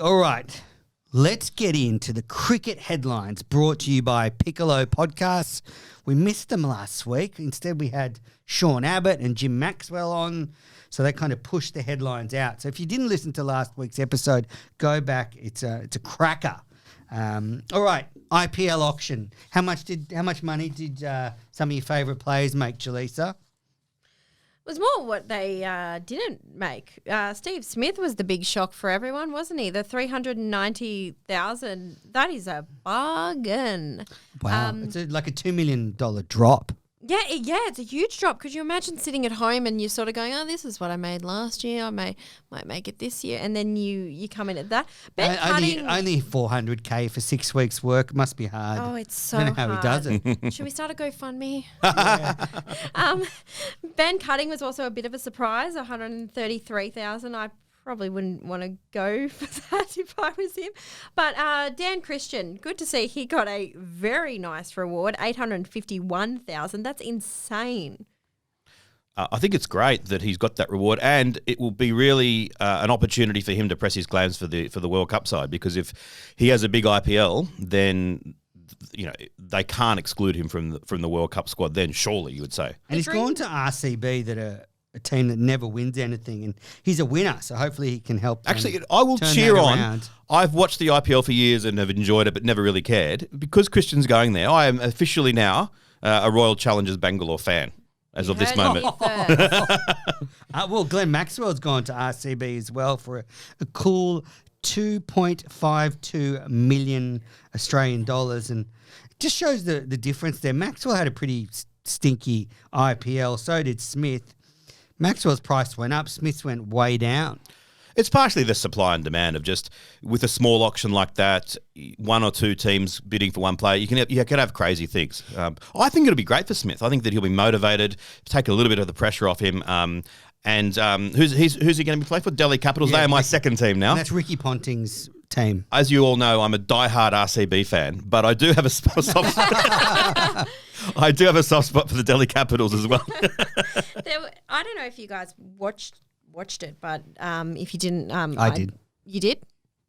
All right, let's get into the cricket headlines brought to you by Piccolo Podcasts. We missed them last week. Instead, we had Sean Abbott and Jim Maxwell on, so they kind of pushed the headlines out. So if you didn't listen to last week's episode, go back. It's a cracker. All right, IPL auction. How much money did some of your favourite players make, Jelisa? It was more what they didn't make. Steve Smith was the big shock for everyone, wasn't he? The $390,000, that is a bargain. Wow, it's like a $2 million drop. Yeah, it's a huge drop. Could you imagine sitting at home and you're sort of going, oh, this is what I made last year. I might make it this year. And then you come in at that. Only $400K for 6 weeks' work must be hard. Oh, it's so I don't know how hard. he does it. Should we start a GoFundMe? Ben Cutting was also a bit of a surprise, $133,000. I probably wouldn't want to go for that if I was him. But Dan Christian, good to see he got a very nice reward, $851,000. That's insane. I think it's great that he's got that reward, and it will be really an opportunity for him to press his claims for the World Cup side, because if he has a big IPL, then they can't exclude him from the World Cup squad. Then surely you would say, and he's gone to RCB, that are a team that never wins anything, and he's a winner, so hopefully he can help. Actually, I will cheer on. I've watched the IPL for years and have enjoyed it, but never really cared. Because Christian's going there, I am officially now a Royal Challengers Bangalore fan as of this moment. Well, Glenn Maxwell's gone to RCB as well for a cool 2.52 million Australian dollars, and it just shows the difference there. Maxwell had a pretty stinky IPL, so did Smith. Maxwell's price went up, Smith's went way down. It's partially the supply and demand of just, with a small auction like that, one or two teams bidding for one player, you can have crazy things. I think it'll be great for Smith. I think that he'll be motivated, take a little bit of the pressure off him. Who's he going to be playing for? Delhi Capitals. Yeah, they are my second team now. And that's Ricky Ponting's team. As you all know, I'm a diehard RCB fan, but I do have a soft spot. I do have a soft spot for the Delhi Capitals as well. I don't know if you guys watched it, but if you didn't, I did. You did?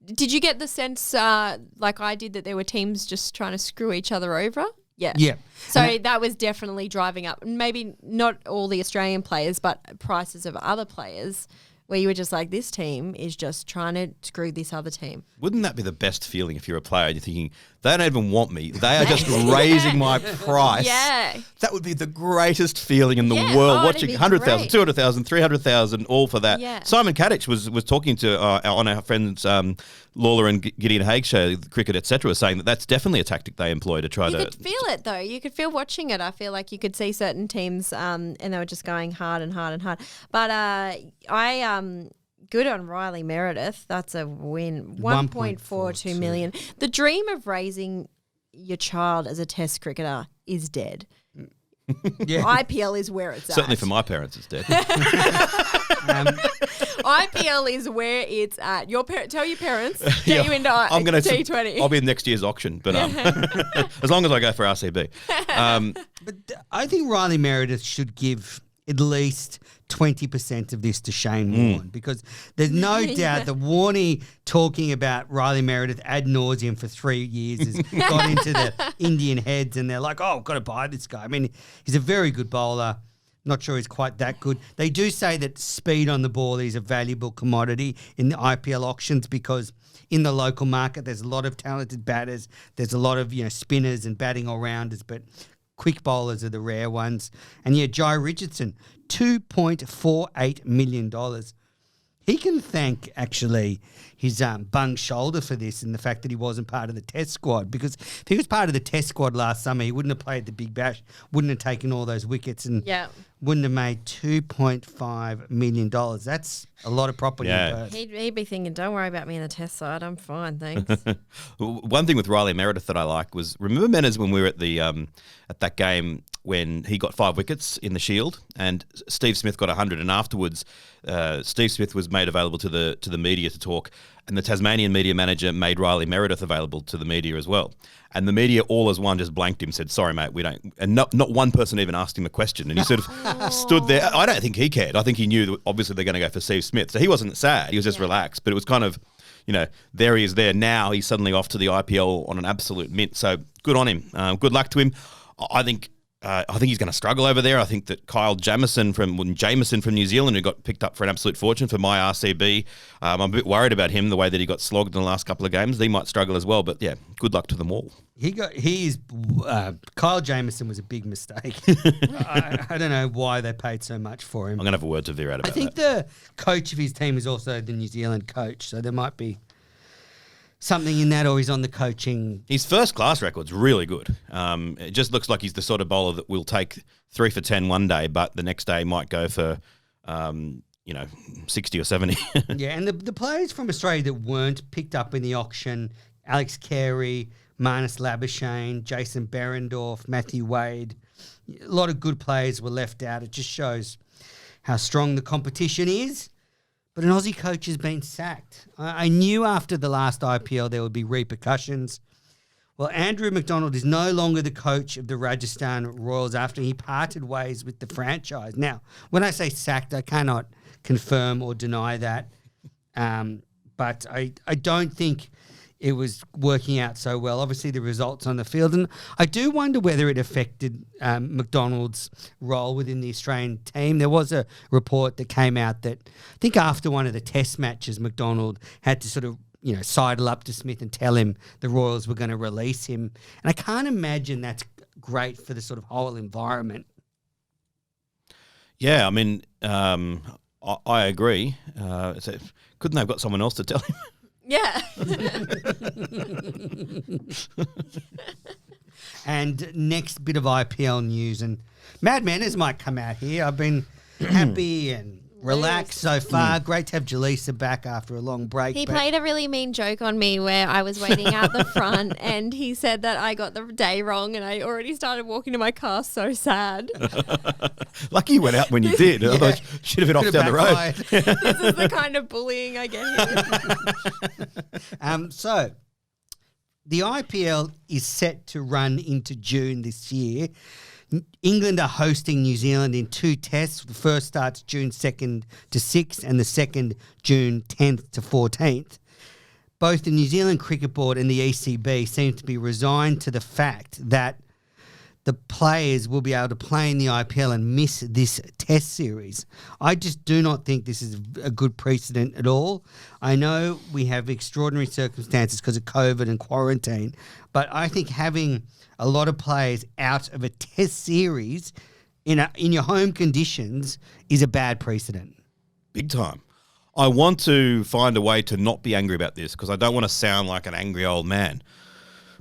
Did you get the sense, like I did, that there were teams just trying to screw each other over? Yeah. Yeah. So that was definitely driving up, maybe not all the Australian players, but prices of other players, where you were just like, this team is just trying to screw this other team. Wouldn't that be the best feeling if you're a player and you're thinking, they don't even want me, they are just raising my price? Yeah. That would be the greatest feeling in the world, watching 100,000, 200,000, 300,000, all for that. Yeah. Simon Kadich was talking to on our friends Lawler and Gideon Haig show, Cricket, etc., saying that that's definitely a tactic they employ to try to... You could feel it, though. You could feel watching it. I feel like you could see certain teams and they were just going hard and hard and hard. But good on Riley Meredith. That's a win. 1.42 million. The dream of raising your child as a test cricketer is dead. Yeah. IPL is where it's Certainly at. for my parents, it's dead. IPL is where it's at. Tell your parents, get you into T20. I'll be in next year's auction, but as long as I go for RCB. But I think Riley Meredith should give at least 20% of this to Shane Warne, because there's no doubt that Warney talking about Riley Meredith ad nauseum for 3 years has got into the Indian heads, and they're like, oh, I've got to buy this guy. I mean, he's a very good bowler. Not sure he's quite that good. They do say that speed on the ball is a valuable commodity in the IPL auctions, because in the local market there's a lot of talented batters. There's a lot of spinners and batting all-rounders, but quick bowlers are the rare ones. And Jai Richardson, $2.48 million. He can thank, actually, his bung shoulder for this, and the fact that he wasn't part of the test squad. Because if he was part of the test squad last summer, he wouldn't have played the Big Bash, wouldn't have taken all those wickets, and wouldn't have made $2.5 million. That's a lot of property. Yeah. He'd be thinking, don't worry about me in the test side. I'm fine, thanks. One thing with Riley Meredith that I like was, remember, Menners, when we were at the at that game when he got 5 wickets in the Shield and Steve Smith got 100, and afterwards Steve Smith was made available to the media to talk, and the Tasmanian media manager made Riley Meredith available to the media as well. And the media all as one just blanked him, said, sorry, mate, we don't. And not one person even asked him a question. And he sort of stood there. I don't think he cared. I think he knew that obviously they're going to go for Steve Smith. So he wasn't sad. He was just relaxed. But it was kind of, there he is there now. He's suddenly off to the IPL on an absolute mint. So good on him. Good luck to him. I think he's going to struggle over there. I think that Jameson from New Zealand, who got picked up for an absolute fortune for my RCB, I'm a bit worried about him, the way that he got slogged in the last couple of games. He might struggle as well, but yeah, good luck to them all. Kyle Jameson was a big mistake. I don't know why they paid so much for him. I'm going to have a word to Virat about that. I think the coach of his team is also the New Zealand coach, so there might be something in that, or he's on the coaching. His first class record's really good. It just looks like he's the sort of bowler that will take 3 for 10 one day, but the next day might go for 60 or 70. Yeah, and the players from Australia that weren't picked up in the auction, Alex Carey, Marnus Labuschagne, Jason Behrendorff, Matthew Wade, a lot of good players were left out. It just shows how strong the competition is. But an Aussie coach has been sacked. I knew after the last IPL there would be repercussions. Well, Andrew Mcdonald is no longer the coach of the Rajasthan Royals after he parted ways with the franchise. Now, when I say sacked, I cannot confirm or deny that. But I don't think it was working out so well. Obviously, the results on the field. And I do wonder whether it affected McDonald's role within the Australian team. There was a report that came out that I think after one of the test matches, McDonald had to sort of, sidle up to Smith and tell him the Royals were going to release him. And I can't imagine that's great for the sort of whole environment. Yeah, I mean, I agree. So couldn't they have got someone else to tell him? Yeah. And next bit of IPL news, and Mad Manners might come out here. I've been happy and relaxed so far. Great to have Jelisa back after a long break. He played a really mean joke on me where I was waiting out the front and he said that I got the day wrong and I already started walking to my car so sad. Lucky you went out when you did. I thought you should have been off down the road. This is the kind of bullying I get here. So the IPL is set to run into June this year. England are hosting New Zealand in 2 tests. The first starts June 2nd to 6th and the second June 10th to 14th. Both the New Zealand Cricket Board and the ECB seem to be resigned to the fact that the players will be able to play in the IPL and miss this test series. I just do not think this is a good precedent at all. I know we have extraordinary circumstances because of COVID and quarantine, but I think having a lot of players out of a test series in your home conditions is a bad precedent. Big time. I want to find a way to not be angry about this because I don't want to sound like an angry old man.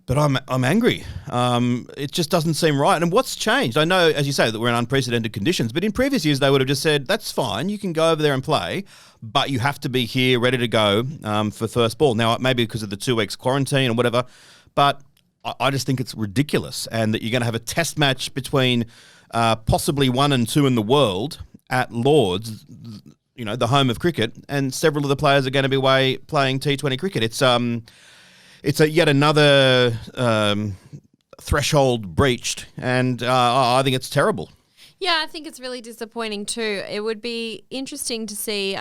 But I'm angry. It just doesn't seem right. And what's changed? I know, as you say, that we're in unprecedented conditions, but in previous years they would have just said, that's fine, you can go over there and play, but you have to be here ready to go for first ball. Now, maybe because of the 2 weeks quarantine or whatever, but I just think it's ridiculous, and that you're going to have a test match between possibly 1 and 2 in the world at Lord's, the home of cricket, and several of the players are going to be away playing T20 cricket. It's yet another threshold breached, and I think it's terrible. Yeah, I think it's really disappointing too. It would be interesting to see.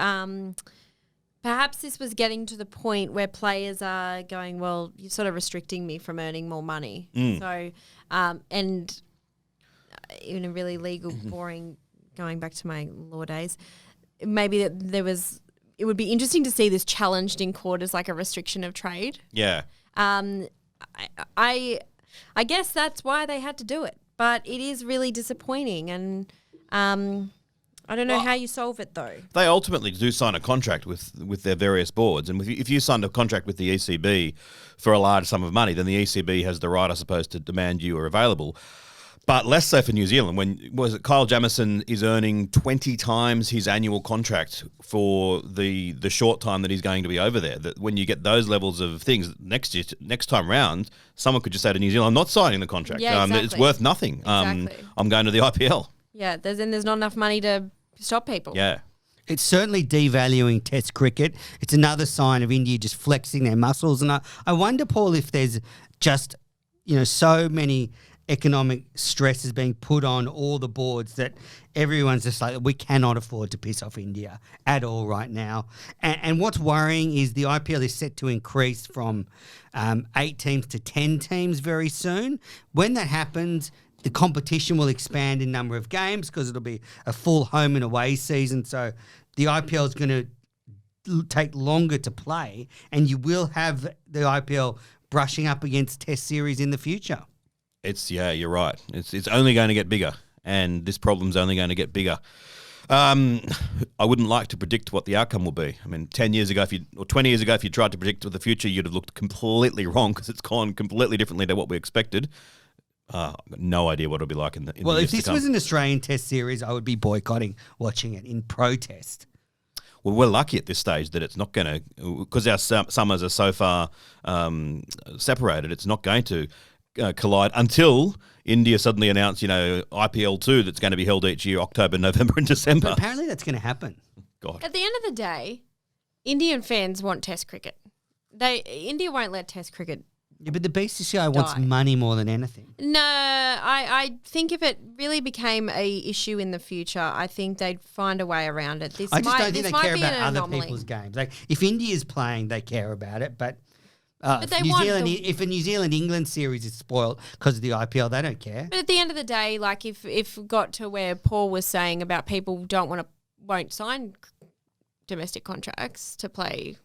Perhaps this was getting to the point where players are going, well, you're sort of restricting me from earning more money. So, and in a really legal, boring, going back to my law days, maybe it would be interesting to see this challenged in court as like a restriction of trade. Yeah. I guess that's why they had to do it, but it is really disappointing, and I don't know how you solve it though. They ultimately do sign a contract with their various boards, and if you signed a contract with the ECB for a large sum of money, then the ECB has the right, I suppose, to demand you are available. But less so for New Zealand. Kyle Jameson is earning 20 times his annual contract for the short time that he's going to be over there. That when you get those levels of things next time round, someone could just say to New Zealand, "I'm not signing the contract. Yeah, exactly. It's worth nothing. Exactly. I'm going to the IPL." Yeah, there's not enough money to stop people. Yeah. It's certainly devaluing Test cricket. It's another sign of India just flexing their muscles. And I wonder, Paul, if there's just so many economic stress is being put on all the boards that everyone's just like, we cannot afford to piss off India at all right now. And what's worrying is the IPL is set to increase from 8 teams to 10 teams very soon. When that happens, the competition will expand in number of games because it'll be a full home and away season. So the IPL is going to take longer to play, and you will have the IPL brushing up against Test series in the future. You're right. It's only going to get bigger, and this problem's only going to get bigger. I wouldn't like to predict what the outcome will be. I mean, 10 years ago, or 20 years ago, if you tried to predict the future, you'd have looked completely wrong because it's gone completely differently to what we expected. I've got no idea what it'll be like in the Well, years if this to come. was an Australian Test series, I would be boycotting watching it in protest. Well, we're lucky at this stage that it's not going to, because our summers are so far separated, it's not going to collide until India suddenly announced, IPL 2 that's going to be held each year, October, November and December. But apparently that's going to happen. God. At the end of the day, Indian fans want Test cricket. India won't let Test cricket. Yeah, but the BCCI wants Die. money more than anything. No, I think if it really became a issue in the future, I think they'd find a way around it. I just don't think they care about other anomaly. people's games. Like, if India's playing, they care about it, but they New want Zealand, the- if a New Zealand-England series is spoiled because of the IPL, they don't care. But at the end of the day, like if got to where Paul was saying about people won't sign domestic contracts to play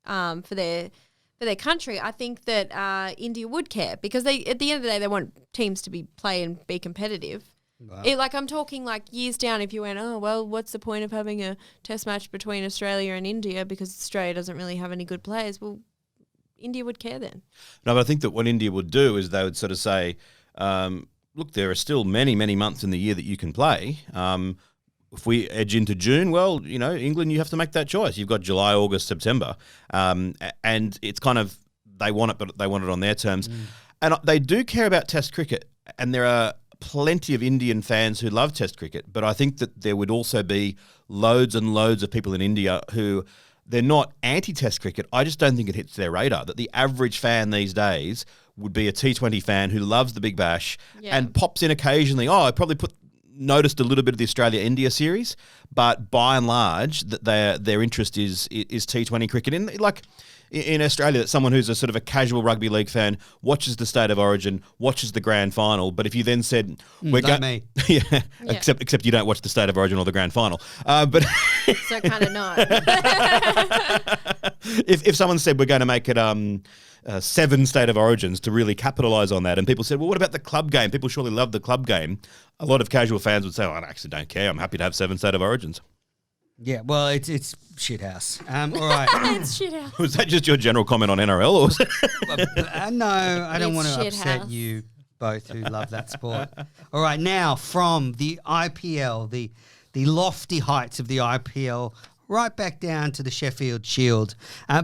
for their country, I think that India would care because at the end of the day they want teams to play and be competitive. Wow. I'm talking like years down. If you went, oh well, what's the point of having a Test match between Australia and India because Australia doesn't really have any good players? Well, India would care then. No, but I think that what India would do is they would sort of say, look, there are still many, many months in the year that you can play. If we edge into June, well, England, you have to make that choice. You've got July, August, September. And it's kind of, they want it, but they want it on their terms. And they do care about Test cricket. And there are plenty of Indian fans who love Test cricket. But I think that there would also be loads and loads of people in India who they're not anti-Test cricket. I just don't think it hits their radar that the average fan these days would be a T20 fan who loves the Big Bash and pops in occasionally. I probably noticed a little bit of the Australia-India series, but by and large, their interest is T20 cricket. In Australia, that someone who's a sort of a casual rugby league fan watches the State of Origin, watches the grand final. But if you then said, "We're going," me. yeah, except you don't watch the State of Origin or the grand final. But So kind of not. if someone said we're going to make it 7 State of Origins to really capitalise on that, and people said, well, what about the club game? People surely love the club game. A lot of casual fans would say, I actually don't care. I'm happy to have 7 State of Origins. Yeah, well, it's shithouse. All right. It's shit house. Was that just your general comment on NRL? Or was it? No, I don't It's want to shit upset house. you both who love that sport. All right, now from the IPL, the lofty heights of the IPL, right back down to the Sheffield Shield.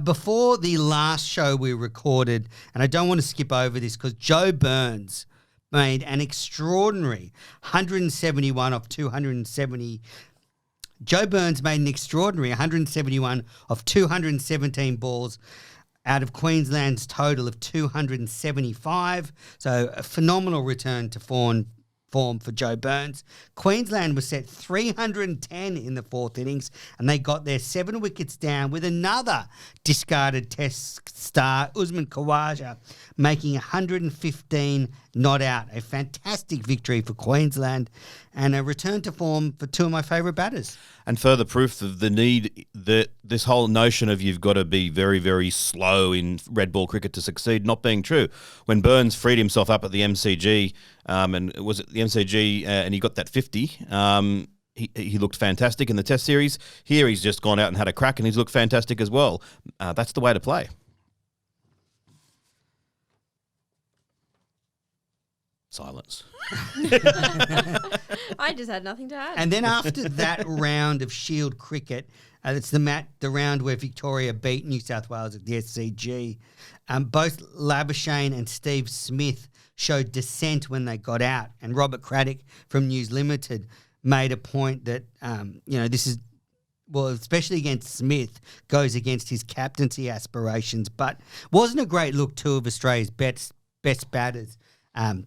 Before the last show we recorded, and I don't want to skip over this because Joe Burns made an extraordinary 171 of 270. Joe Burns made an extraordinary 171 of 217 balls out of Queensland's total of 275. So a phenomenal return to form for Joe Burns. Queensland was set 310 in the 4th innings, and they got their 7 wickets down with another discarded Test star, Usman Khawaja, making 115 not out. A fantastic victory for Queensland and a return to form for 2 of my favourite batters. And further proof of the need that this whole notion of you've got to be very, very slow in red ball cricket to succeed not being true. When Burns freed himself up at the MCG, and was it the MCG, and he got that 50, he looked fantastic in the Test series. Here he's just gone out and had a crack and he's looked fantastic as well. That's the way to play. Silence. I just had nothing to add. And then after that round of Shield cricket, it's the round where Victoria beat New South Wales at the SCG. Both Labuschagne and Steve Smith showed dissent when they got out, and Robert Craddock from News Limited made a point that this is, well, especially against Smith, goes against his captaincy aspirations, but wasn't a great look. 2 of Australia's best batters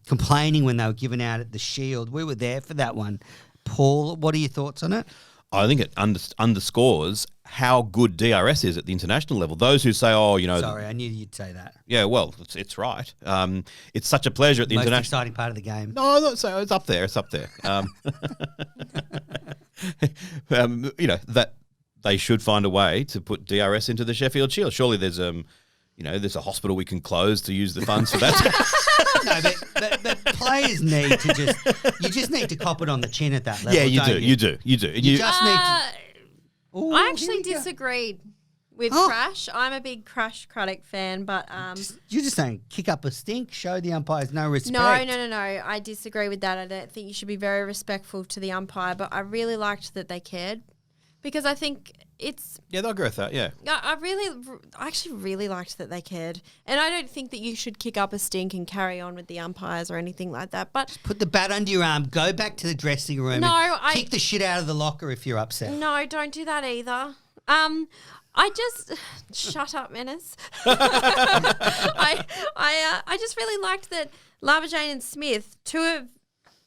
complaining when they were given out at the Shield. We were there for that one. Paul, what are your thoughts on it? I think it underscores how good DRS is at the international level. Those who say, Sorry, I knew you'd say that. Yeah, well, it's right. It's such a pleasure at the Most international. exciting part of the game. No, not so. It's up there. It's up there. That they should find a way to put DRS into the Sheffield Shield. Surely there's there's a hospital we can close to use the funds for that. No, but players need to you just need to cop it on the chin at that level. Yeah, you do. You just need to. Ooh, I actually disagreed with Crash. I'm a big Crash Craddock fan, but you're just saying kick up a stink, show the umpires no respect. No. I disagree with that. I don't think you should be very respectful to the umpire, but I really liked that they cared because I think it's. Yeah, they'll agree with that. Yeah. I actually really liked that they cared, and I don't think that you should kick up a stink and carry on with the umpires or anything like that. But just put the bat under your arm, go back to the dressing room, kick the shit out of the locker if you're upset. No, don't do that either. I just shut up, Menace. I just really liked that Labuschagne and Smith, two of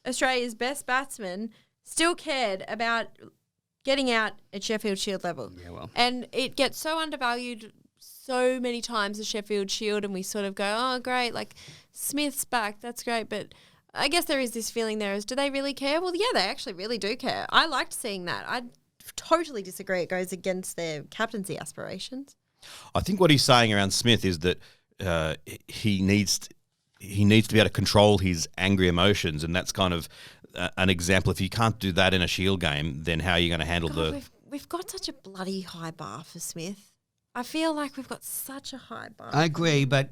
Australia's best batsmen, still cared about getting out at Sheffield Shield level. Yeah, well. And it gets so undervalued so many times, the Sheffield Shield, and we sort of go, oh, great, like Smith's back, that's great. But I guess there is this feeling there is, do they really care? Well, yeah, they actually really do care. I liked seeing that. I totally disagree. It goes against their captaincy aspirations. I think what he's saying around Smith is that he needs to be able to control his angry emotions, and that's kind of an example. If you can't do that in a Shield game, then how are you going to handle We've got such a bloody high bar for Smith. I feel like we've got such a high bar. I agree, but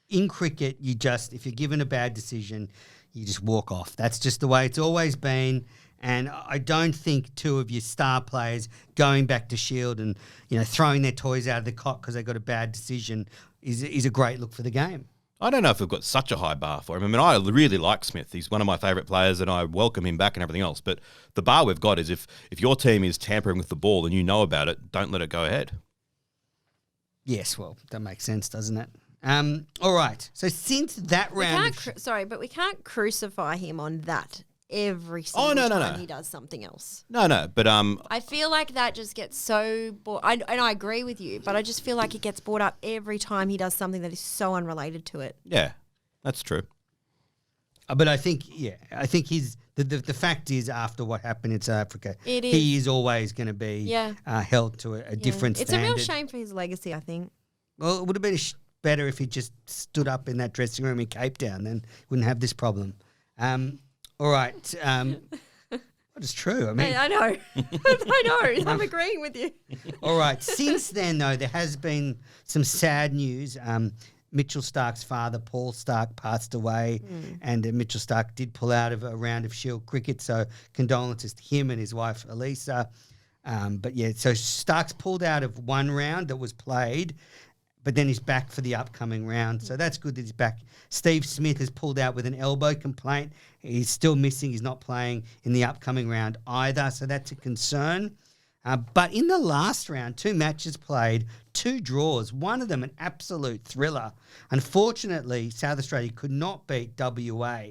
in cricket, if you're given a bad decision, you just walk off. That's just the way it's always been. And I don't think two of your star players going back to Shield and throwing their toys out of the cot because they got a bad decision is a great look for the game. I don't know if we've got such a high bar for him. I mean, I really like Smith. He's one of my favourite players and I welcome him back and everything else. But the bar we've got is if your team is tampering with the ball and you know about it, don't let it go ahead. Yes, well, that makes sense, doesn't it? All right. So since that round... we can't crucify him on that every single time he does something else. No, but I feel like that just gets so and I agree with you, but I just feel like it gets brought up every time he does something that is so unrelated to it. Yeah, that's true. But I think he's the fact is after what happened in South Africa, he is always going to be held to a different standard. It's a real shame for his legacy, I think. Well, it would have been better if he just stood up in that dressing room in Cape Town, then wouldn't have this problem. All right. It's true. I mean, I know. I know. I'm agreeing with you. All right. Since then, though, there has been some sad news. Mitchell Stark's father, Paul Stark, passed away, and Mitchell Stark did pull out of a round of Shield cricket. So condolences to him and his wife, Jelisa. So Stark's pulled out of one round that was played, but then he's back for the upcoming round. So that's good that he's back. Steve Smith has pulled out with an elbow complaint. He's still missing. He's not playing in the upcoming round either. So that's a concern. But in the last round, 2 matches played, 2 draws, one of them an absolute thriller. Unfortunately, South Australia could not beat WA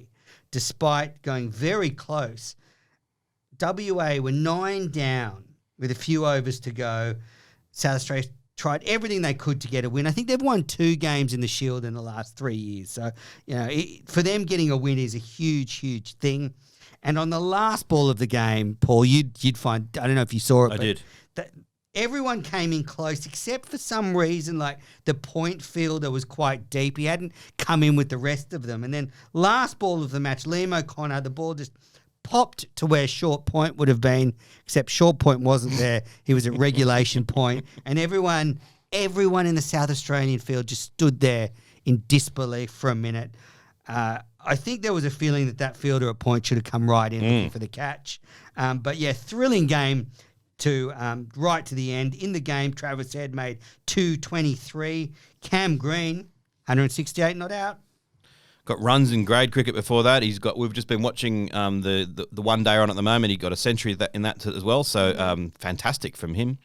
despite going very close. WA were 9 down with a few overs to go. South Australia tried everything they could to get a win. I think they've won 2 games in the Shield in the last 3 years. So, for them getting a win is a huge, huge thing. And on the last ball of the game, Paul, you'd find, I don't know if you saw it. I did. Everyone came in close except for some reason, like the point fielder was quite deep. He hadn't come in with the rest of them. And then last ball of the match, Liam O'Connor, the ball just popped to where short point would have been, except short point wasn't there. He was at regulation point. And everyone in the South Australian field just stood there in disbelief for a minute. I think there was a feeling that fielder at point should have come right in looking for the catch. But yeah, thrilling game to right to the end. In the game, Travis Head made 223. Cam Green, 168 not out. Got runs in grade cricket before that. We've just been watching the one day on at the moment. He got a century in that as well. So fantastic from him.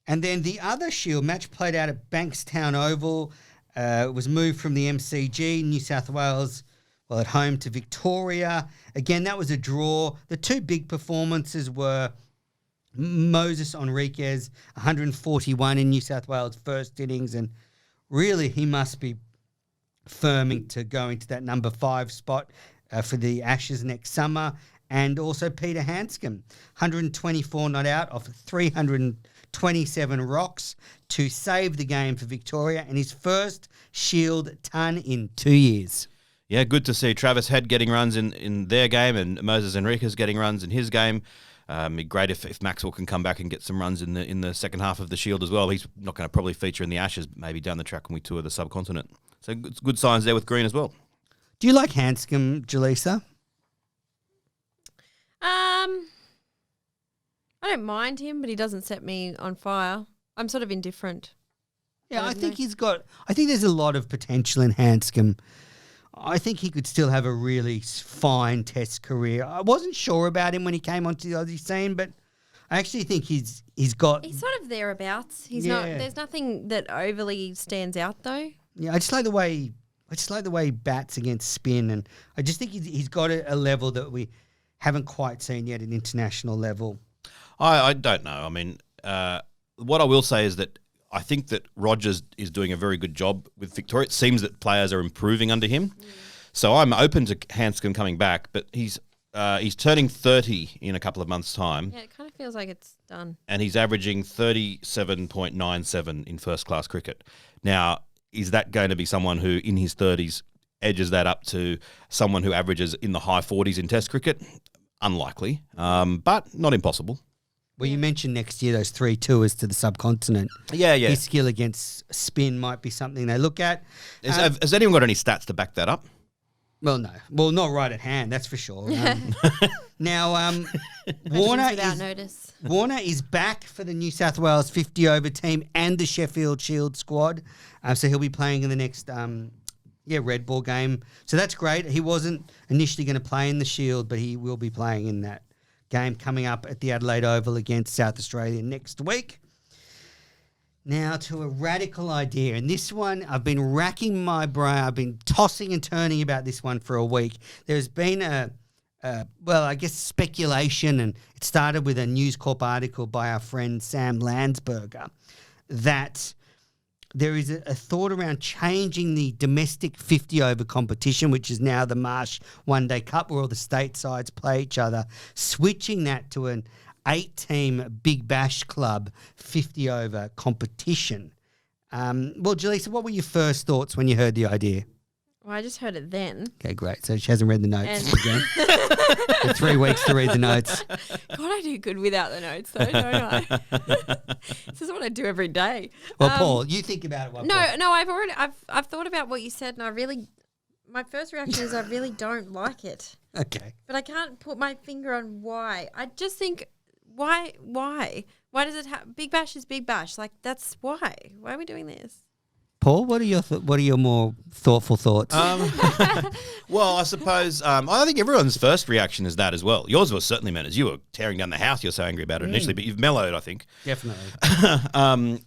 And then the other Shield match played out at Bankstown Oval. was moved from the MCG, New South Wales, at home to Victoria. Again, that was a draw. The two big performances were Moses Enriquez, 141 in New South Wales first innings, and really he must be firming to go into that number 5 spot for the Ashes next summer. And also Peter Hanscom, 124 not out off 327 rocks to save the game for Victoria and his first Shield ton in 2 years. Yeah, good to see Travis Head getting runs in their game and Moses Enriquez getting runs in his game. It'd be great if Maxwell can come back and get some runs in the second half of the Shield as well. He's not going to probably feature in the Ashes, maybe down the track when we tour the subcontinent. So it's good signs there with Green as well. Do you like Hanscom, Jelisa? I don't mind him, but he doesn't set me on fire. I'm sort of indifferent. Yeah, I think there's a lot of potential in Hanscom. I think he could still have a really fine Test career. I wasn't sure about him when he came onto the Aussie scene, but I actually think he's got. He's sort of thereabouts. He's not. There's nothing that overly stands out though. Yeah, I just like the way he bats against spin, and I just think he's got a level that we haven't quite seen yet at international level. I don't know. I mean, what I will say is that I think that Rogers is doing a very good job with Victoria. It seems that players are improving under him. So I'm open to Hanscom coming back, but he's turning 30 in a couple of months' time. Yeah, it kind of feels like it's done. And he's averaging 37.97 in first-class cricket. Now, is that going to be someone who, in his 30s, edges that up to someone who averages in the high 40s in Test cricket? Unlikely, but not impossible. Well, you mentioned next year those 3 tours to the subcontinent. Yeah. His skill against spin might be something they look at. Has anyone got any stats to back that up? Well, no. Well, not right at hand, that's for sure. Now, Warner is back for the New South Wales 50-over team and the Sheffield Shield squad. So he'll be playing in the next red ball game. So that's great. He wasn't initially going to play in the Shield, but he will be playing in that game coming up at the Adelaide Oval against South Australia next week. Now to a radical idea, and this one I've been racking my brain. I've been tossing and turning about this one for a week. There's been speculation, and it started with a News Corp article by our friend Sam Landsberger, that there is a thought around changing the domestic 50-over competition, which is now the Marsh One Day Cup, where all the state sides play each other, switching that to an 8-team Big Bash Club 50-over competition. Jelisa, what were your first thoughts when you heard the idea? Well, I just heard it then. Okay, great. So she hasn't read the notes again. For 3 weeks to read the notes. God, I do good without the notes, though, don't I? This is what I do every day. Well, Paul, you think about it. No, I've thought about what you said, and my first reaction is I really don't like it. Okay. But I can't put my finger on why. I just think, why? Why does it have Big Bash is Big Bash? Like, that's why. Why are we doing this? Paul, what are your more thoughtful thoughts? Well, I suppose I think everyone's first reaction is that as well. Yours was certainly, man, as you were tearing down the house. You're so angry about it initially, but you've mellowed, I think. Definitely.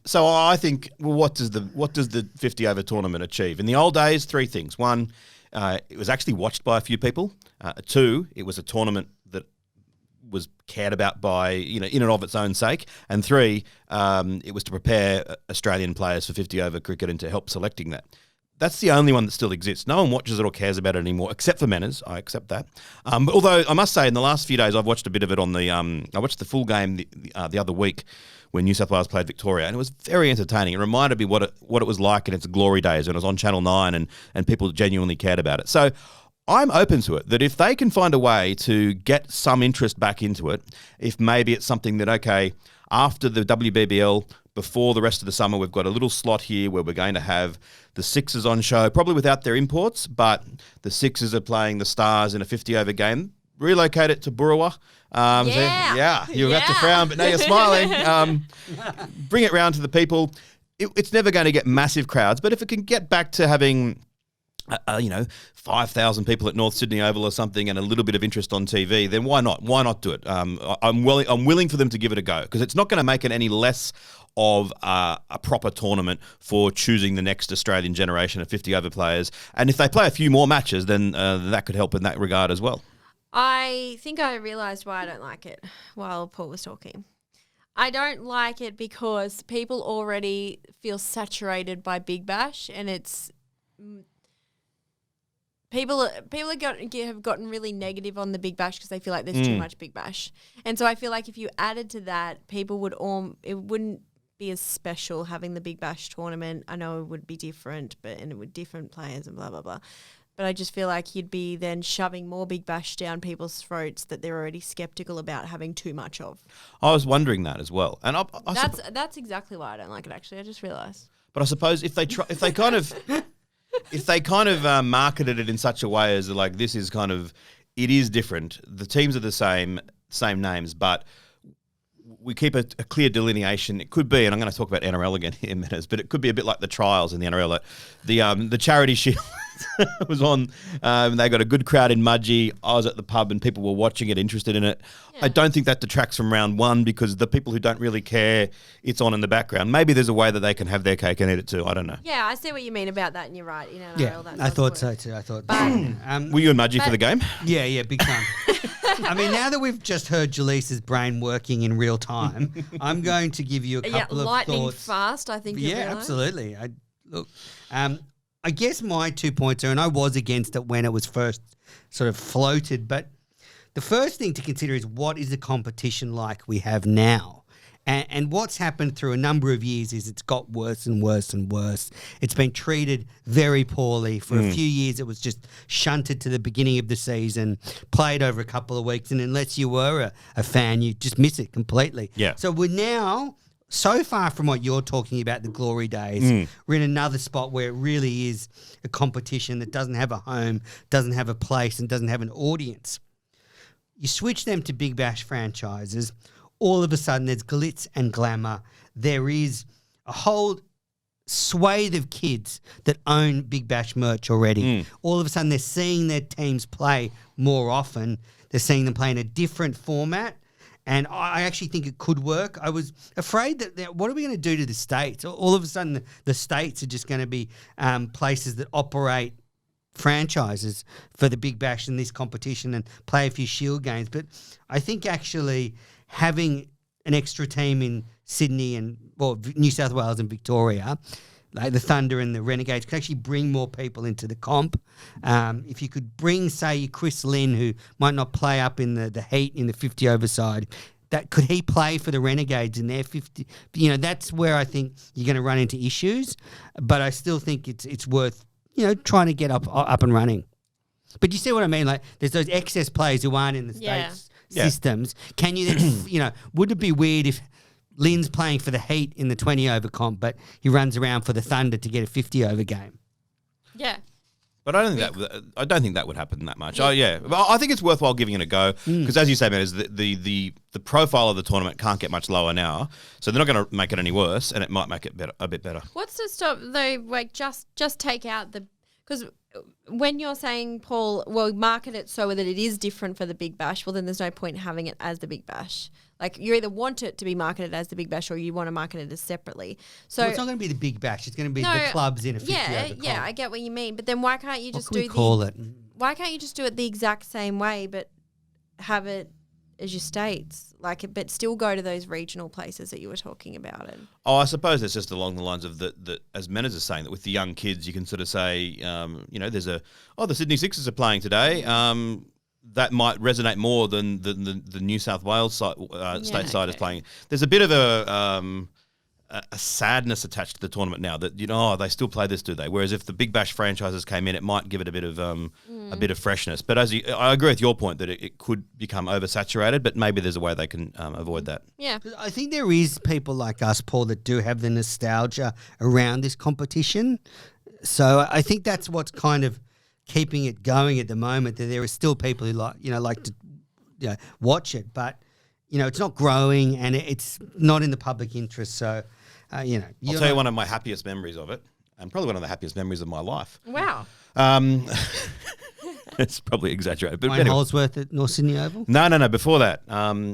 So I think, well, what does the 50-over tournament achieve? In the old days, 3 things. 1, it was actually watched by a few people. 2, it was a tournament that was cared about by, in and of its own sake. And 3, it was to prepare Australian players for 50-over cricket and to help selecting that. That's the only one that still exists. No one watches it or cares about it anymore, except for Menners. I accept that. Although I must say, in the last few days, I've watched a bit of it on the. I watched the full game the other week when New South Wales played Victoria, and it was very entertaining. It reminded me what it was like in its glory days when it was on Channel 9 and people genuinely cared about it. So I'm open to it, that if they can find a way to get some interest back into it, if maybe it's something that, okay, after the WBBL, before the rest of the summer, we've got a little slot here where we're going to have the Sixers on show, probably without their imports, but the Sixers are playing the Stars in a 50-over game. Relocate it to Burrawa. You're about to frown, but now you're smiling. Bring it round to the people. It's never going to get massive crowds, but if it can get back to having 5,000 people at North Sydney Oval or something and a little bit of interest on TV, then why not? Why not do it? I'm willing for them to give it a go, because it's not going to make it any less of a proper tournament for choosing the next Australian generation of 50-over players. And if they play a few more matches, then that could help in that regard as well. I think I realised why I don't like it while Paul was talking. I don't like it because people already feel saturated by Big Bash, and it's people have gotten really negative on the Big Bash because they feel like there's too much Big Bash, and so I feel like if you added to that, people would it wouldn't be as special having the Big Bash tournament. I know it would be different, and it would different players and blah blah blah. But I just feel like you'd be then shoving more Big Bash down people's throats that they're already sceptical about having too much of. I was wondering that as well, and that's exactly why I don't like it. Actually, I just realised. But I suppose if they kind of marketed it in such a way as like this is kind of it is different. The teams are the same names, but we keep a clear delineation. It could be, and I'm going to talk about NRL again here in minutes, but it could be a bit like the trials in the NRL. Like the Charity Shield was on. They got a good crowd in Mudgee. I was at the pub and people were watching it, interested in it. Yeah. I don't think that detracts from round one because the people who don't really care, it's on in the background. Maybe there's a way that they can have their cake and eat it too. I don't know. Yeah, I see what you mean about that, and you're right. You know, yeah, I thought so too. I thought. Were you in Mudgee for the game? Yeah, big time. I mean, now that we've just heard Jalisa's brain working in real time, I'm going to give you a couple of lightning thoughts. Fast, I think. Yeah, absolutely. I guess my 2 points are, and I was against it when it was first sort of floated, but the first thing to consider is what is the competition like we have now? And what's happened through a number of years is it's got worse and worse and worse. It's been treated very poorly. For a few years, it was just shunted to the beginning of the season, played over a couple of weeks, and unless you were a fan, you just miss it completely. Yeah. So we're now so far from what you're talking about, the glory days. We're in another spot where it really is a competition that doesn't have a home, doesn't have a place, and doesn't have an audience. You switch them to Big Bash franchises, all of a sudden there's glitz and glamour. There is a whole swathe of kids that own Big Bash merch already. All of a sudden they're seeing their teams play more often. They're seeing them play in a different format. And I actually think it could work. I was afraid that what are we going to do to the States? All of a sudden the States are just going to be places that operate franchises for the Big Bash in this competition and play a few Shield games. But I think actually having an extra team in Sydney and New South Wales and Victoria, like the Thunder and the Renegades, could actually bring more people into the comp. If you could bring, say, Chris Lynn, who might not play up in the Heat in the 50-over side, could he play for the Renegades in their 50? You know, that's where I think you're going to run into issues. But I still think it's worth, trying to get up and running. But you see what I mean? Like, there's those excess players who aren't in the States systems. Can you then, would it be weird if Lynn's playing for the Heat in the 20-over comp, but he runs around for the Thunder to get a 50-over game? Yeah. But I don't think that would happen that much. Yeah. Well, I think it's worthwhile giving it a go because, as you say, man, is the profile of the tournament can't get much lower now, so they're not going to make it any worse, and it might make it a bit better. What's to stop though? Like just take out because when you're saying, Paul, well, market it so that it is different for the Big Bash, well, then there's no point in having it as the Big Bash. Like, you either want it to be marketed as the Big Bash or you want to market it as separately. So it's not going to be the Big Bash. It's going to be the clubs in a 50-over comp. Yeah, I get what you mean. But then why can't you just Why can't you just do it the exact same way but have it as your states? But still go to those regional places that you were talking about. I suppose it's just along the lines of that, as Menas is saying, that with the young kids, you can sort of say, there's the Sydney Sixers are playing today. That might resonate more than the New South Wales side, side is playing. There's a bit of a sadness attached to the tournament now that they still play this, do they? Whereas if the Big Bash franchises came in, it might give it a bit of freshness. But I agree with your point that it could become oversaturated, but maybe there's a way they can avoid that. Yeah, I think there is people like us, Paul, that do have the nostalgia around this competition. So I think that's what's kind of keeping it going at the moment. That there are still people who like to watch it, but it's not growing and it's not in the public interest. So. I'll tell you one of my happiest memories of it, and probably one of the happiest memories of my life. Wow. It's probably exaggerated. But Wayne anyway. Holsworth at North Sydney Oval? No. Before that,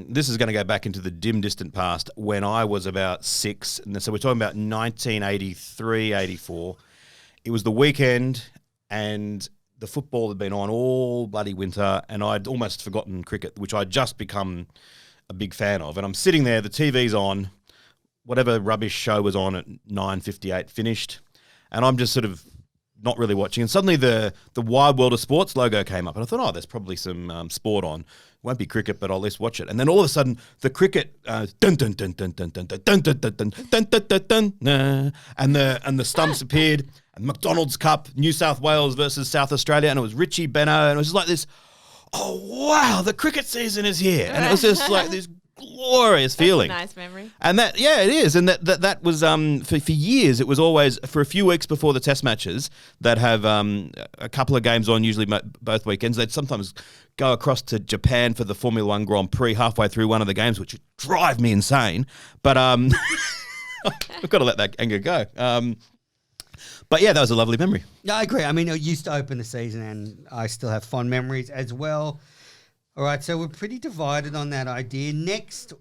this is going to go back into the dim, distant past when I was about 6. And so we're talking about 1983, 84. It was the weekend and the football had been on all bloody winter and I'd almost forgotten cricket, which I'd just become a big fan of. And I'm sitting there, the TV's on, whatever rubbish show was on at 9:58 finished, and I'm just sort of not really watching. And suddenly the Wide World of Sports logo came up, and I thought, oh, there's probably some sport on. It won't be cricket, but I'll at least watch it. And then all of a sudden, the cricket dun dun dun dun dun dun dun dun dun dun dun dun dun dun dun, and the stumps appeared, and Mcdonald's Cup, New South Wales versus South Australia, and it was Richie Benaud, and it was just like this. Oh wow, the cricket season is here, and it was just like this glorious feeling. That's a nice memory. And that, yeah, it is. And that was, for years, it was always, for a few weeks before the test matches, that have a couple of games on, usually both weekends. They'd sometimes go across to Japan for the Formula One Grand Prix halfway through one of the games, which would drive me insane. But I've got to let that anger go. But yeah, that was a lovely memory. Yeah, I agree. I mean, it used to open the season and I still have fond memories as well. All right, so we're pretty divided on that idea. Next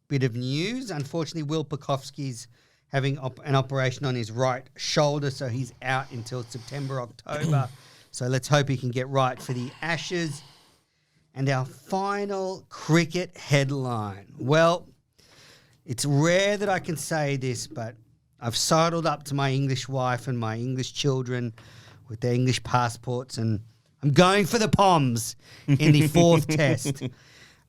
bit of news. Unfortunately, Will Pakowski's having an operation on his right shoulder, so he's out until September, October. So let's hope he can get right for the Ashes. And our final cricket headline. Well, it's rare that I can say this, but I've sidled up to my English wife and my English children with their English passports, and I'm going for the Poms in the 4th test.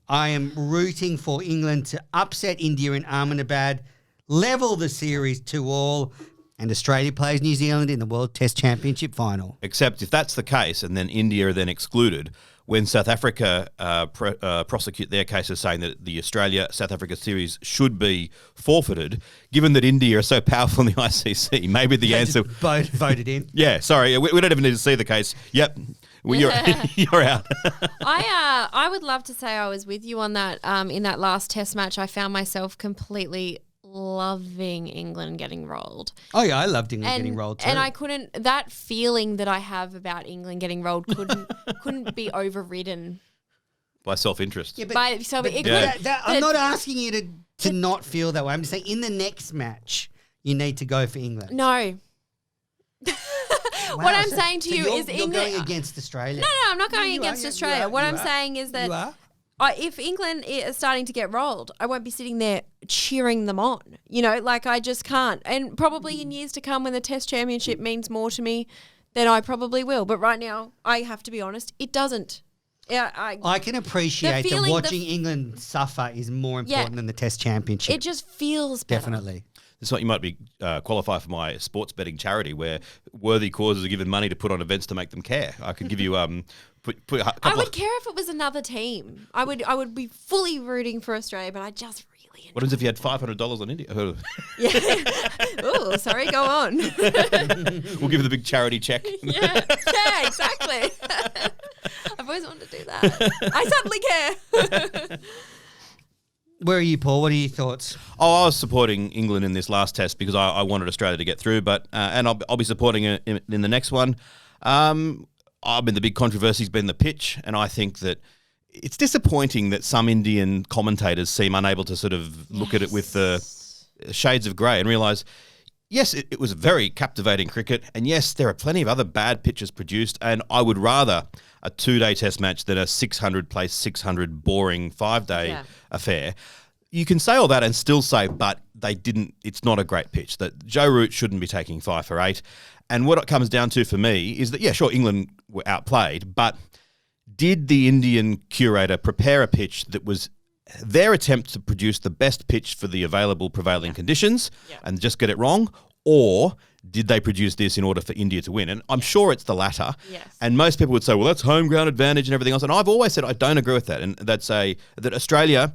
I am rooting for England to upset India in Ahmedabad, level the series 2-2, and Australia plays New Zealand in the World Test Championship final. Except if that's the case, and then India are then excluded, when South Africa prosecute their cases saying that the Australia-South Africa series should be forfeited, given that India are so powerful in the ICC, maybe the answer... Voted in. Yeah, sorry, we don't even need to see the case. Yep, well, you're out. I would love to say I was with you on that. In that last test match, I found myself completely loving England getting rolled. Oh yeah, I loved England getting rolled too. And I couldn't, that feeling that I have about England getting rolled couldn't be overridden by self-interest. Yeah, I'm not asking you to not feel that way. I'm just saying in the next match, you need to go for England. No. What I'm saying to you is England... You're going against Australia. No, I'm not going against Australia. What I'm saying is that if England is starting to get rolled, I won't be sitting there cheering them on. I just can't. And probably in years to come when the Test Championship means more to me, then I probably will. But right now, I have to be honest, it doesn't. Yeah, I can appreciate that watching England suffer is more important than the Test Championship. It just feels better. Definitely. This is what you might be qualify for my sports betting charity, where worthy causes are given money to put on events to make them care. I could give you I would care if it was another team. I would be fully rooting for Australia, but I just really enjoy. What happens if you had $500 on India? Yeah. Oh, sorry. Go on. We'll give you the big charity check. Yeah, exactly. I've always wanted to do that. I suddenly care. Where are you, Paul? What are your thoughts? Oh, I was supporting England in this last test because I wanted Australia to get through, but and I'll be supporting it in the next one. The big controversy's been the pitch, and I think that it's disappointing that some Indian commentators seem unable to sort of look at it with the shades of grey and realise, yes, it was very captivating cricket, and yes, there are plenty of other bad pitches produced, and I would rather a 2-day test match than a 600 600 boring 5-day affair. You can say all that and still say, but they didn't. It's not a great pitch. That Joe Root shouldn't be taking 5 for 8. And what it comes down to for me is that, yeah, sure, England were outplayed, but did the Indian curator prepare a pitch that was their attempt to produce the best pitch for the available prevailing conditions and just get it wrong? Or did they produce this in order for India to win? And I'm sure it's the latter. Yes. And most people would say, well, that's home ground advantage and everything else. And I've always said I don't agree with that. And that Australia,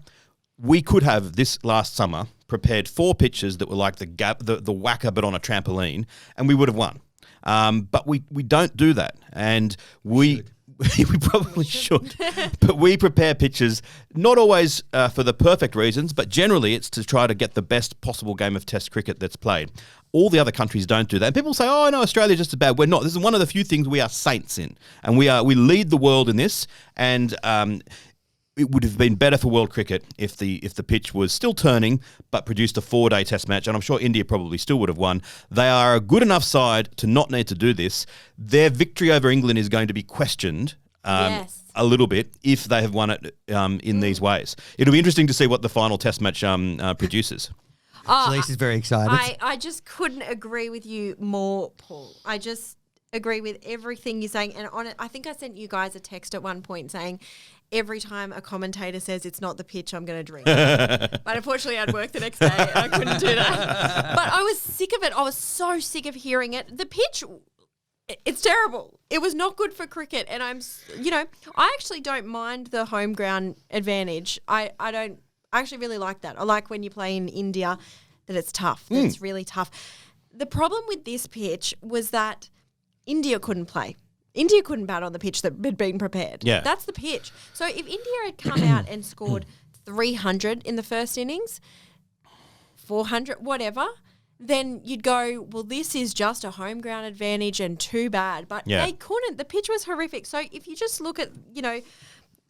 we could have this last summer prepared 4 pitches that were like the whacker but on a trampoline, and we would have won. But we don't do that. And we we probably should. But we prepare pitches, not always for the perfect reasons, but generally it's to try to get the best possible game of Test cricket that's played. All the other countries don't do that. And people say, oh, no, Australia's just as bad. We're not. This is one of the few things we are saints in. And we lead the world in this. And it would have been better for world cricket if the pitch was still turning but produced a 4-day Test match. And I'm sure India probably still would have won. They are a good enough side to not need to do this. Their victory over England is going to be questioned a little bit if they have won it in these ways. It'll be interesting to see what the final Test match produces. Jelisa's very excited. I just couldn't agree with you more, Paul. I just agree with everything you're saying. And on it, I think I sent you guys a text at one point saying, every time a commentator says it's not the pitch, I'm going to drink. But unfortunately, I'd work the next day and I couldn't do that. But I was sick of it. I was so sick of hearing it. The pitch, it's terrible. It was not good for cricket. And I actually don't mind the home ground advantage. I actually really like that. I like when you play in India that it's tough, that it's really tough. The problem with this pitch was that India couldn't play. India couldn't bat on the pitch that had been prepared. Yeah. That's the pitch. So if India had come out and scored 300 in the first innings, 400, whatever, then you'd go, well, this is just a home ground advantage and too bad. But they couldn't. The pitch was horrific. So if you just look at,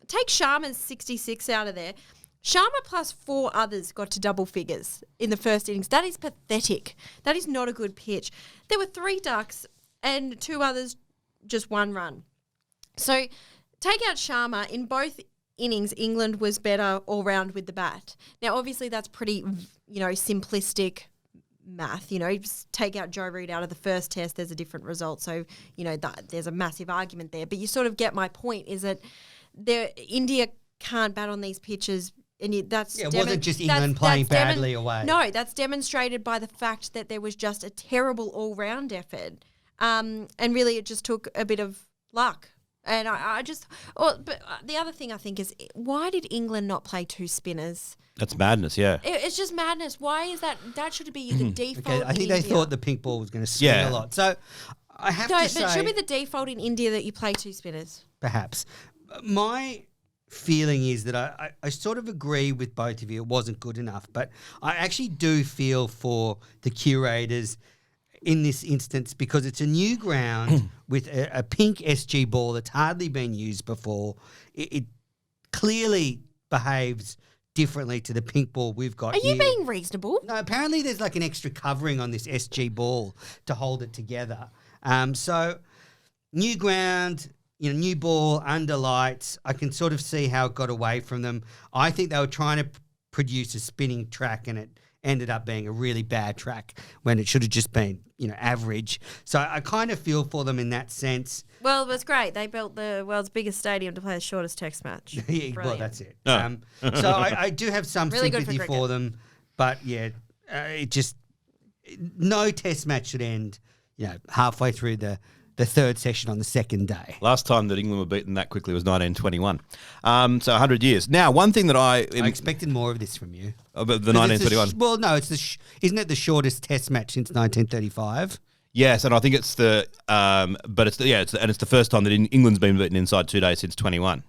take Sharma's 66 out of there. Sharma plus 4 others got to double figures in the first innings. That is pathetic. That is not a good pitch. There were 3 ducks and 2 others, just 1 run. So take out Sharma. In both innings, England was better all round with the bat. Now, obviously, that's pretty, simplistic math. Just take out Joe Root out of the first Test, there's a different result. So, there's a massive argument there. But you sort of get my point, is that India can't bat on these pitches. And it wasn't just England playing badly away. No, that's demonstrated by the fact that there was just a terrible all-round effort. And really it just took a bit of luck. And but the other thing I think is, why did England not play 2 spinners? That's madness, yeah. It's just madness. Why is that? That should be the default. Okay, I think they thought the pink ball was going to spin a lot. So I have to say... But it should be the default in India that you play 2 spinners. Perhaps. My feeling is that I sort of agree with both of you. It wasn't good enough. But I actually do feel for the curators in this instance, because it's a new ground with a pink SG ball that's hardly been used before. It clearly behaves differently to the pink ball we've got here. Are you being reasonable? No, apparently there's like an extra covering on this SG ball to hold it together. So new ground, new ball, under lights. I can sort of see how it got away from them. I think they were trying to produce a spinning track, and it ended up being a really bad track when it should have just been, average. So I kind of feel for them in that sense. Well, it was great. They built the world's biggest stadium to play the shortest Test match. Well, that's it. Oh. So I do have some really sympathy for them, but it just no Test match should end, halfway through the third session on the second day. Last time that England were beaten that quickly was 1921. So 100 years. Now, one thing that I expected more of this from you. About the 1931. Well, no, isn't it the shortest Test match since 1935? Yes, and I think it's the first time that England's been beaten inside 2 days since 21.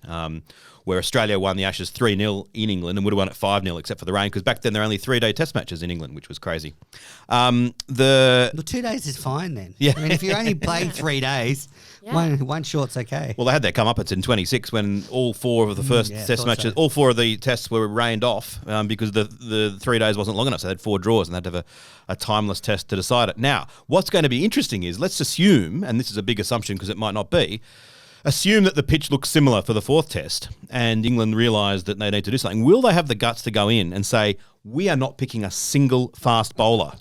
Where Australia won the Ashes 3-0 in England and would have won it 5-0 except for the rain, because back then there were only 3-day Test matches in England, which was crazy. Well, 2 days is fine then. Yeah. I mean, if you're only playing 3 days, one short's okay. Well, they had their comeuppance in 26 when all 4 of the first Test matches, all 4 of the Tests were rained off because the 3 days wasn't long enough. So they had 4 draws and they had to have a timeless Test to decide it. Now, what's going to be interesting is, let's assume, and this is a big assumption because it might not be, assume that the pitch looks similar for the 4th Test and England realise that they need to do something. Will they have the guts to go in and say, we are not picking a single fast bowler?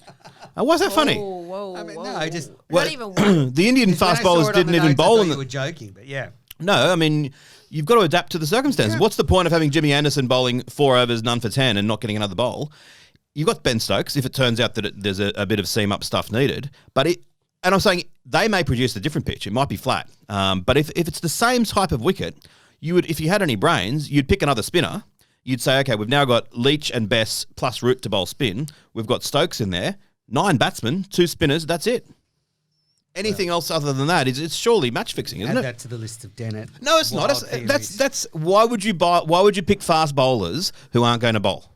Why is that funny? Whoa, I mean, no, just... Not even one. The Indian fast bowlers didn't even bowl. You were joking, but yeah. No, I mean, you've got to adapt to the circumstances. Yeah. What's the point of having Jimmy Anderson bowling 4 overs, none for 10 and not getting another bowl? You've got Ben Stokes if it turns out that there's a bit of seam-up stuff needed. And I'm saying they may produce a different pitch. It might be flat. But if it's the same type of wicket, if you had any brains, you'd pick another spinner. You'd say, okay, we've now got Leach and Bess plus Root to bowl spin. We've got Stokes in there. 9 batsmen, 2 spinners, that's it. anything else other than that is it's surely match fixing, isn't Add it? that to the list of Dennett. No, it's not. wild theories. That's why would you pick fast bowlers who aren't going to bowl?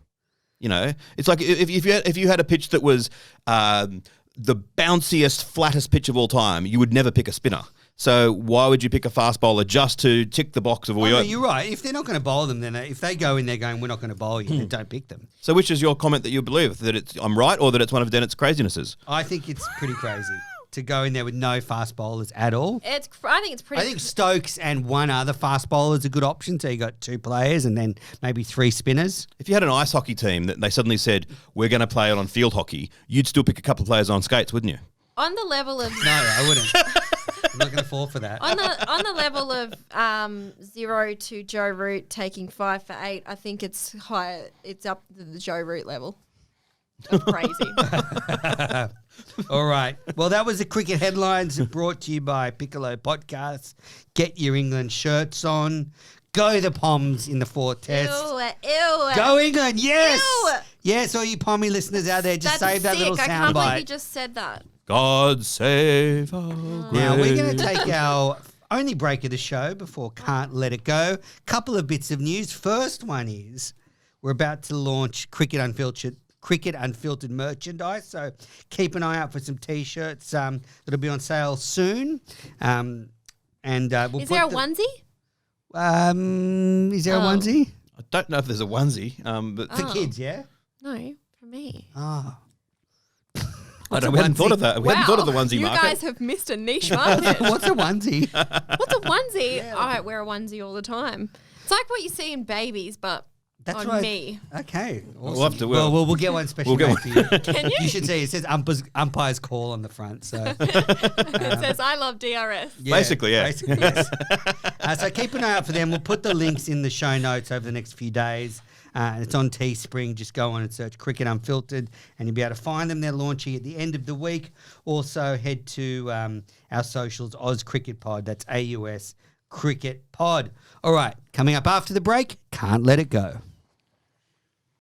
You know, it's like if you had a pitch that was the bounciest, flattest pitch of all time, you would never pick a spinner. So why would you pick a fast bowler just to tick the box of all your... No, you're right. If they're not going to bowl them, then if they go in there going, we're not going to bowl you, then don't pick them. So which is your comment that you believe? That I'm right or that it's one of Dennett's crazinesses? I think it's pretty crazy to go in there with no fast bowlers at all. I think it's pretty. I think Stokes and one other fast bowler is a good option. So you got 2 players and then maybe 3 spinners. If you had an ice hockey team that they suddenly said, we're going to play it on field hockey, you'd still pick a couple of players on skates, wouldn't you? On the level of... No, I wouldn't. I'm not going to fall for that. On the level of 0 to Joe Root taking 5 for 8, I think it's higher. It's up to the Joe Root level of crazy. All right. Well, that was the cricket headlines brought to you by Piccolo Podcast. Get your England shirts on. Go the Poms in the 4th test. Ew. Go England, yes. Ew. Yes, all you Pommy listeners out there, just That's save that sick. little I can't believe you soundbite. just said that. God save our Now, we're going great- to take our only break of the show before Can't Let It Go. Couple of bits of news. First one is we're about to launch Cricket Unfiltered merchandise, so keep an eye out for some T-shirts that'll be on sale soon. We'll Is there a onesie? Is there a onesie? I don't know if there's a onesie, but For kids, yeah? No, for me. Oh. we hadn't thought of that. We hadn't thought of the onesie you market. guys have missed a niche market. What's a onesie? What's a onesie? I wear a onesie all the time. It's like what you see in babies, but That's on right. me. Okay. Awesome. We'll have to- we'll get one special we'll made get for you. Can you? You should see it says umpire's call on the front. So It says, I love DRS. Basically, yeah. Basically, yes. So keep an eye out for them. We'll put the links in the show notes over the next few days. It's on Teespring. Just go on and search Cricket Unfiltered and you'll be able to find them. They're launching at the end of the week. Also, head to our socials, Oz Cricket Pod. That's AUS Cricket Pod. All right, coming up after the break, Can't Let It Go.